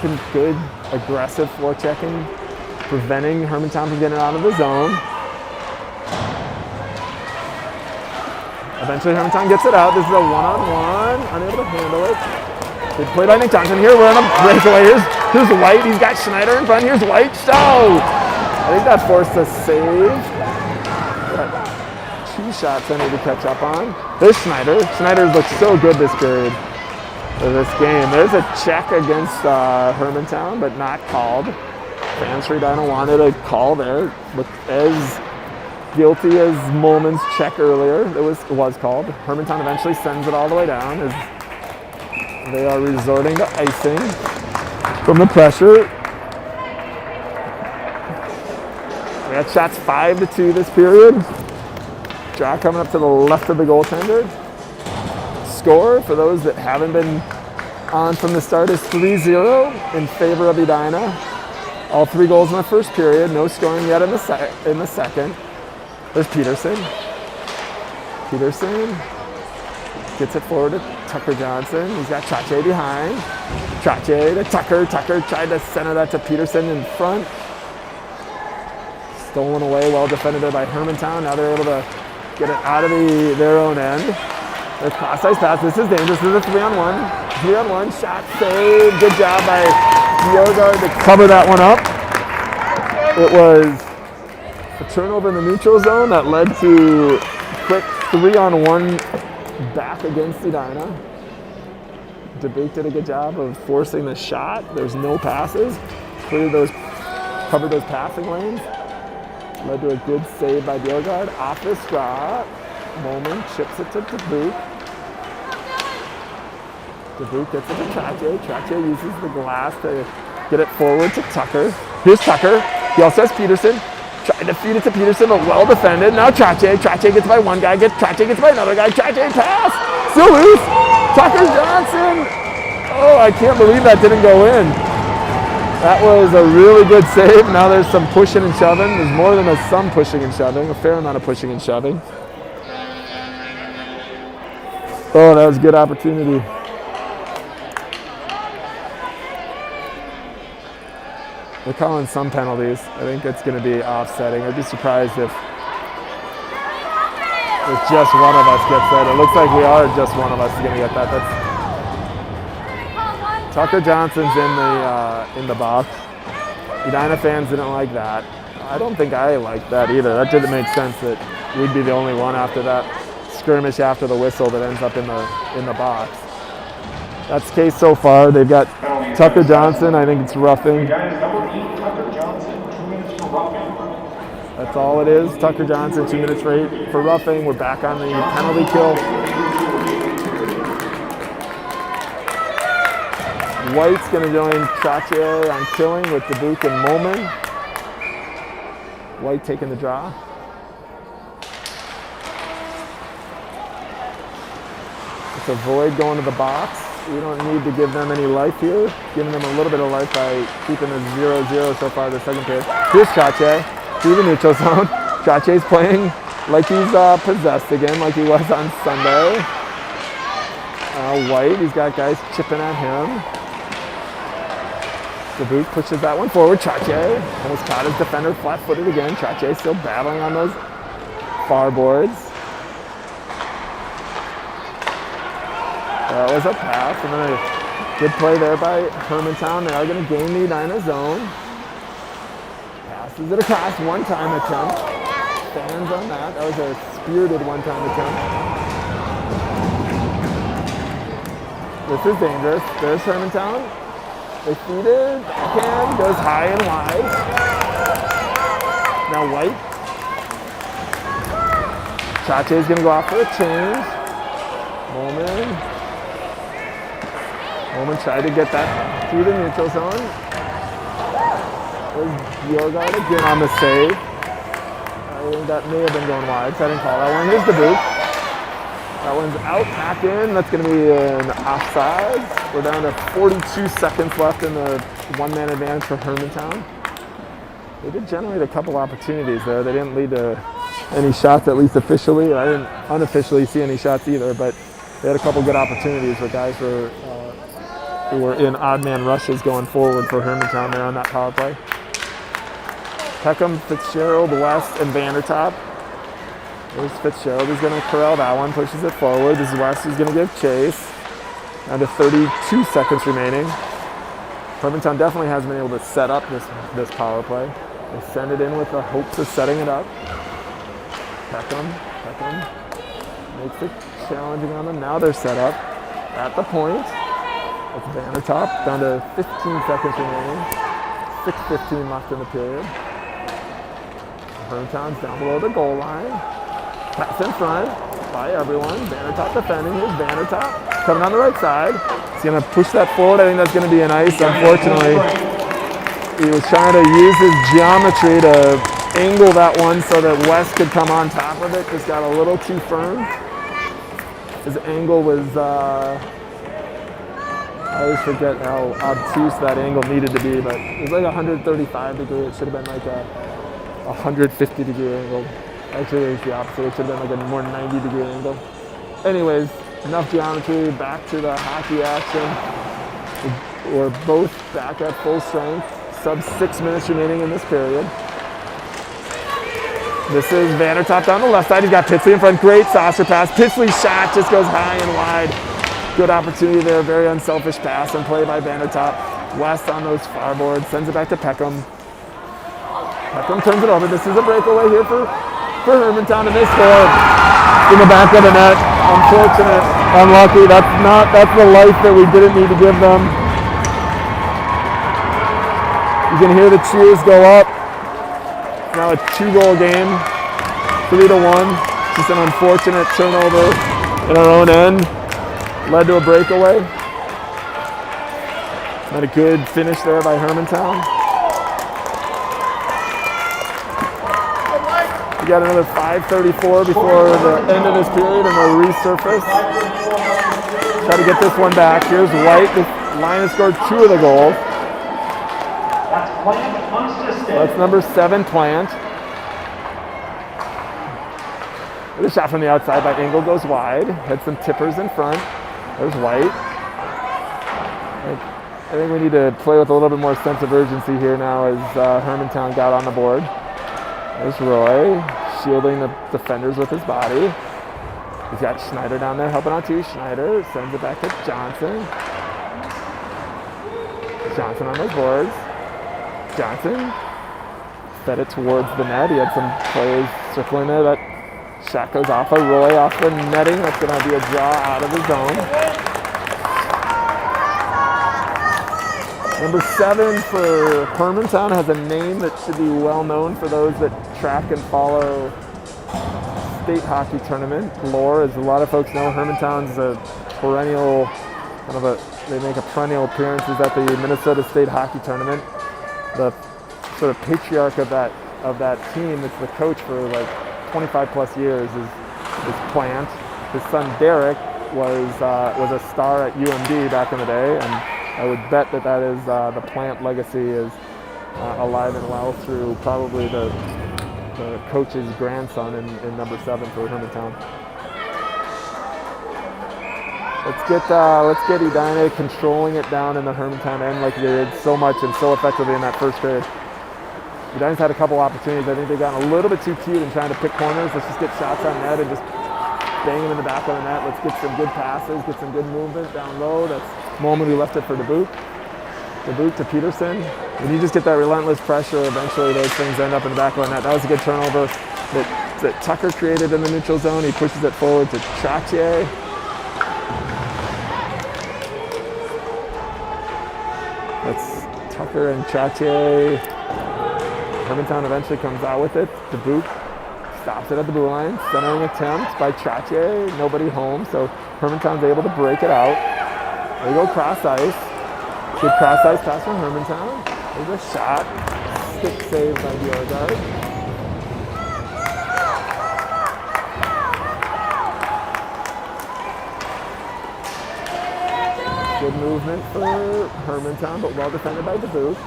aggressive forechecking, preventing Hermantown from getting out of the zone. Eventually Hermantown gets it out. This is a one-on-one, unable to handle it. Good play by Nick Johnson. Here we're on a breakaway. Here's White. He's got Schneider in front. Here's White. Oh! I think that forced a save. Got 2 shots I need to catch up on. There's Schneider. Schneider's looked so good this period for this game. There's a check against Hermantown, but not called. Fans for Edina wanted a call there. Looked as guilty as Molman's check earlier. It was called. Hermantown eventually sends it all the way down as they are resorting to icing from the pressure. We got shots 5-2 this period. Draw coming up to the left of the goaltender. Score, for those that haven't been on from the start, is 3-0 in favor of Edina. All 3 goals in the first period. No scoring yet in the second. There's Peterson. Peterson gets it forward to Tucker Johnson. He's got Trache behind. Trache to Tucker. Tucker tried to center that to Peterson in front. Stolen away, well defended there by Hermantown. Now they're able to get it out of their own end. Their cross-ice pass. This is dangerous. This is a 3-on-1. 3-on-1. Shot save. Good job by Bjorgard to cover that one up. It was a turnover in the neutral zone that led to a quick 3-on-1 back against Edina. Dubuque did a good job of forcing the shot. There's no passes. Covered those passing lanes. Led to a good save by Bjorgard. Off the draw. Molman chips it to Dubuque. Dubuque gets it to Trache. Trache uses the glass to get it forward to Tucker. Here's Tucker. He also has Peterson. Tried to feed it to Peterson, but well defended. Now Trache. Trache gets by one guy. Trache gets by another guy. Trache pass. Still loose. Tucker Johnson. Oh, I can't believe that didn't go in. That was a really good save. Now there's some pushing and shoving. There's more than some pushing and shoving. A fair amount of pushing and shoving. Oh, that was a good opportunity. They're calling some penalties. I think it's going to be offsetting. I'd be surprised if just one of us gets that. It looks like we are just one of us going to get that. That's Tucker Johnson's in the box. Edina fans didn't like that. I don't think I liked that either. That didn't make sense that we'd be the only one after that skirmish after the whistle that ends up in the box. That's the case so far. They've got Tucker Johnson. I think it's roughing. Number 8, Tucker Johnson, 2 minutes for roughing. That's all it is. Tucker Johnson, 2 minutes for roughing. We're back on the penalty kill. White's going to join Trottier on killing with Dubuque and Molman. White taking the draw. It's a void going to the box. We don't need to give them any life here. Giving them a little bit of life by keeping it 0-0 so far the second period. Here's Trottier through the neutral zone. Trottier's playing like he's possessed again, like he was on Sunday. White, he's got guys chipping at him. Dubuque pushes that one forward. Trottier almost caught his defender flat-footed again. Trottier still battling on those far boards. That was a pass, and then a good play there by Hermantown. They are going to gain the Edina zone. Passes it across, one-time attempt. Fans on that. That was a spirited one-time attempt. This is dangerous. There's Hermantown. They feed it, backhand, goes high and wide. Now White. Trotier's gonna go off for a change. Molman tried to get that through the neutral zone. There's Bjorgard again on the save. I think that may have been going wide, so I didn't call that one. Here's Dubuque. That one's out, back in. That's going to be an offside. We're down to 42 seconds left in the one-man advantage for Hermantown. They did generate a couple opportunities there. They didn't lead to any shots, at least officially. I didn't unofficially see any shots either, but they had a couple good opportunities where guys who were in odd-man rushes going forward for Hermantown there on that power play. Peckham, Fitzgerald, West, and Vandertop. There's Fitzgerald, he's going to corral that one, pushes it forward. This is West, who's going to give chase. Down to 32 seconds remaining. Hermantown definitely hasn't been able to set up this power play. They send it in with the hopes of setting it up. Peckham makes it challenging on them. Now they're set up at the point. It's Vandertop, down to 15 seconds remaining. 6:15 left in the period. Hermantown's down below the goal line. Pass in front by everyone. Vandertop defending. Here's Vandertop coming on the right side. He's going to push that forward. I think that's going to be an ice. Unfortunately, he was trying to use his geometry to angle that one so that West could come on top of it. Just got a little too firm. His angle was, I always forget how obtuse that angle needed to be, but it was like 135 degree. It should have been like a 150 degree angle. Actually, it was the opposite. It should have been like a more 90 degree angle. Anyways, enough geometry. Back to the hockey action. We're both back at full strength. Sub 6 minutes remaining in this period. This is Vandertop down the left side. He's got Pitsley in front. Great saucer pass. Pitsley's shot just goes high and wide. Good opportunity there. Very unselfish pass and play by Vandertop. West on those far boards. Sends it back to Peckham. Peckham turns it over. This is a breakaway here for Hermantown, and they score in the back of the net. Unfortunate, unlucky. That's the life that we didn't need to give them. You can hear the cheers go up. Now a 2-goal game, 3-1. Just an unfortunate turnover in our own end. Led to a breakaway. Not a good finish there by Hermantown. We got another 5:34 before the end of this period, and we'll resurface. Try to get this one back. Here's White. The line has scored 2 of the goals. That's Plant unassisted. That's number 7, Plant. The shot from the outside by Engel goes wide. Had some tippers in front. There's White. I think we need to play with a little bit more sense of urgency here now as Hermantown got on the board. There's Roy, shielding the defenders with his body. He's got Schneider down there helping out too. Schneider sends it back to Johnson. Johnson on those boards. Johnson fed it towards the net. He had some plays circling there that Shot goes off of Roy off the netting. That's going to be a draw out of the zone. Number 7 for Hermantown has a name that should be well known for those that track and follow state hockey tournament lore. As a lot of folks know, Hermantown's a perennial, they make a perennial appearances at the Minnesota State Hockey Tournament. The sort of patriarch of that team, that's the coach for like 25 plus years, is Plant. His son Derek was a star at UMD back in the day, and I would bet that is the Plant legacy is alive and well through probably the coach's grandson in number 7 for Hermantown. Let's get Edina controlling it down in the Hermantown end like they did so much and so effectively in that first period. Edina's had a couple opportunities. I think they've gotten a little bit too cute in trying to pick corners. Let's just get shots on net and just bang them in the back of the net. Let's get some good passes, get some good movement down low. That's the moment we left it for Dubuque. Dubuque to Peterson. When you just get that relentless pressure, eventually those things end up in the back of the net. That was a good turnover that Tucker created in the neutral zone. He pushes it forward to Trottier. That's Tucker and Trottier. Hermantown eventually comes out with it. Dubuque stops it at the blue line. Centering attempt by Trottier. Nobody home, so Hermantown's able to break it out. There you go, cross ice. Good cross ice pass from Hermantown. There's a shot. Stick save by Bjorgard. Good movement for Hermantown, but well defended by Dubuque.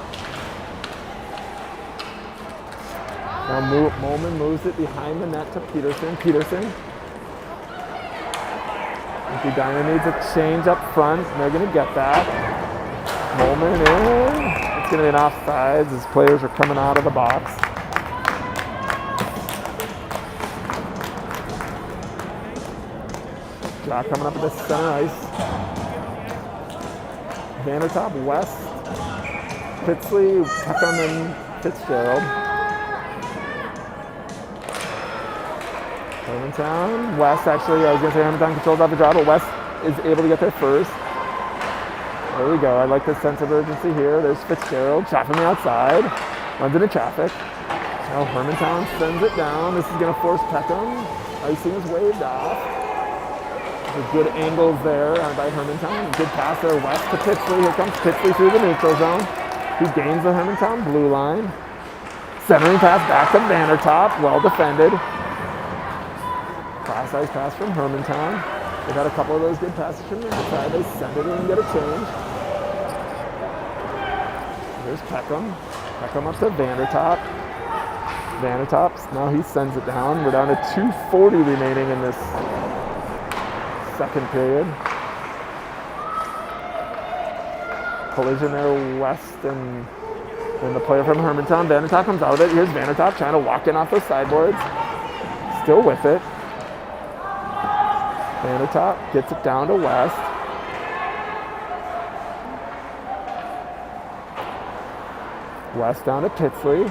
Now Molman moves it behind the net to Peterson. Peterson. Edina needs a change up front, and they're going to get that. Molman in. It's going to be an offsides as players are coming out of the box. Draw coming up at the center ice. Vandertop, West, Pitsley, Peckham, and Fitzgerald. Hermantown, West actually, I was going to say Hermantown controls off the draw, but West is able to get there first. There we go. I like the sense of urgency here. There's Fitzgerald, shot from the outside, runs into traffic. Now Hermantown sends it down. This is going to force Peckham. Icing is waved off. There's good angles there by Hermantown. Good pass there, West to Pitsley. Here comes Pitsley through the neutral zone. He gains the Hermantown blue line. Centering pass back to Vandertop. Well defended. Cross ice pass from Hermantown. They've had a couple of those good passes from the outside. They send it in and get a change. Here's Peckham. Peckham up to Vandertop. Vandertop, now he sends it down. We're down to 2:40 remaining in this second period. Collision there, West and the player from Hermantown. Vandertop comes out of it. Here's Vandertop trying to walk in off those sideboards. Still with it. Vandertop gets it down to West. West down to Pitsley.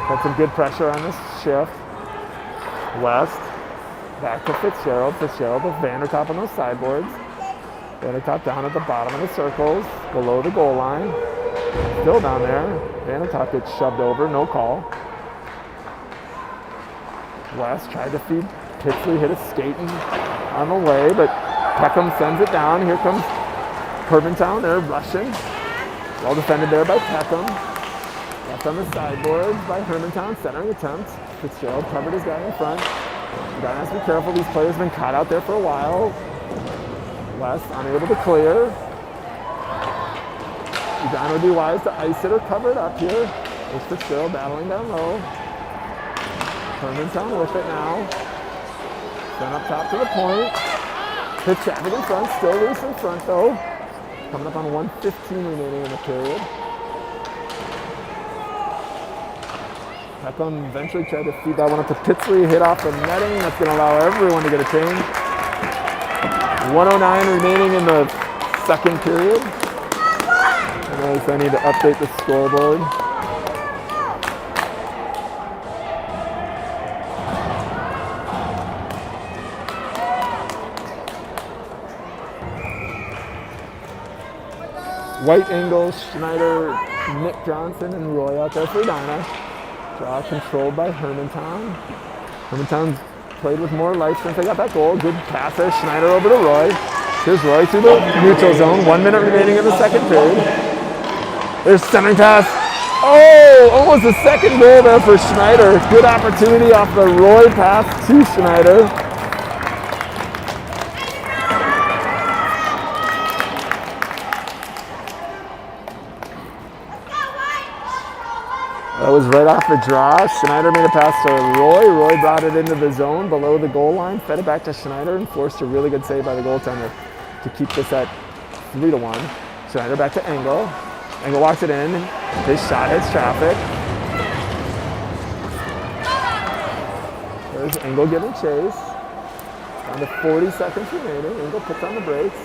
Got some good pressure on this shift. West, back to Fitzgerald. Fitzgerald with Vandertop on those sideboards. Vandertop down at the bottom of the circles, below the goal line. Still down there. Vandertop gets shoved over, no call. West tried to feed Pitsley, hit a skating on the way, but Peckham sends it down. Here comes Hermantown, they're rushing. Well defended there by Peckham. Left on the sideboards by Hermantown, centering attempt. Fitzgerald covered his guy in front. You gotta have to be careful, these players have been caught out there for a while. West unable to clear. Edina would be wise to ice it or cover it up here. There's Fitzgerald battling down low. Hermantown with it now. Then up top to the point. Hit traffic in front, still loose in front though. Coming up on 1:15 remaining in the period. Peckham eventually tried to feed that one up to Pitsley, hit off the netting. That's going to allow everyone to get a change. 1:09 remaining in the second period. I notice I need to update the scoreboard. White, Engel, Schneider, Nick Johnson, and Roy out there for Edina. Draw controlled by Hermantown. Hermantown's played with more life since they got that goal. Good pass there. Schneider over to Roy. Here's Roy through the neutral zone. 1 minute remaining in the second period. There's centering pass. Oh, almost a second goal there for Schneider. Good opportunity off the Roy pass to Schneider. That was right off the draw. Schneider made a pass to Roy. Roy brought it into the zone below the goal line, fed it back to Schneider, and forced a really good save by the goaltender to keep this at 3-1. Schneider back to Engel. Engel walks it in. His shot hits traffic. There's Engel giving chase. Down to 40 seconds remaining. Engel puts on the brakes.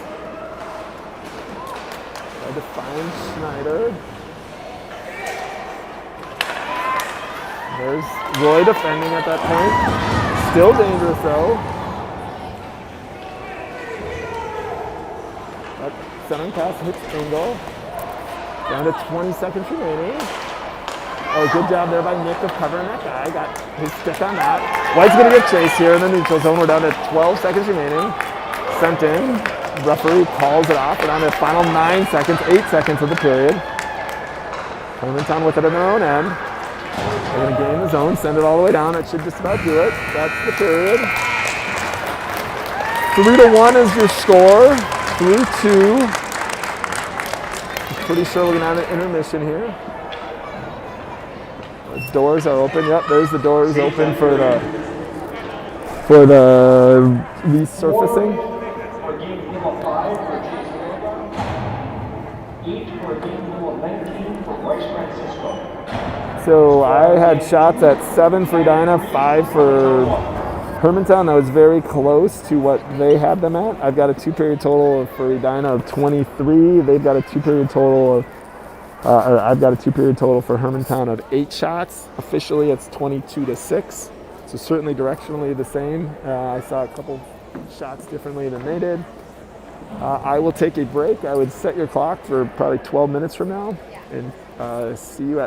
Tried to find Schneider. There's Roy defending at that point. Still dangerous though. That centering pass hits Engel. Down to 20 seconds remaining. Oh, good job there by Nick of covering that guy. Got his stick on that. White's gonna get chased here in the neutral zone. We're down to 12 seconds remaining. Sent in. Referee calls it off. We're down to the final 9 seconds, 8 seconds of the period. Hermantown with it on their own end. They're going to gain the zone, send it all the way down. That should just about do it. That's the period. 3-1 is your score. 3-2. I'm pretty sure we're going to have an intermission here. The doors are open. Yep, there's the doors open for the resurfacing. For game number 5 for Jason 8 for game number 19 for Rice Francisco. So I had shots at 7 for Edina, 5 for Hermantown. That was very close to what they had them at. I've got a 2-period total for Edina of 23. They've got a 2-period total of, I've got a 2-period total for Hermantown of 8 shots. Officially, it's 22-6. So certainly directionally the same. I saw a couple shots differently than they did. I will take a break. I would set your clock for probably 12 minutes from now and see you at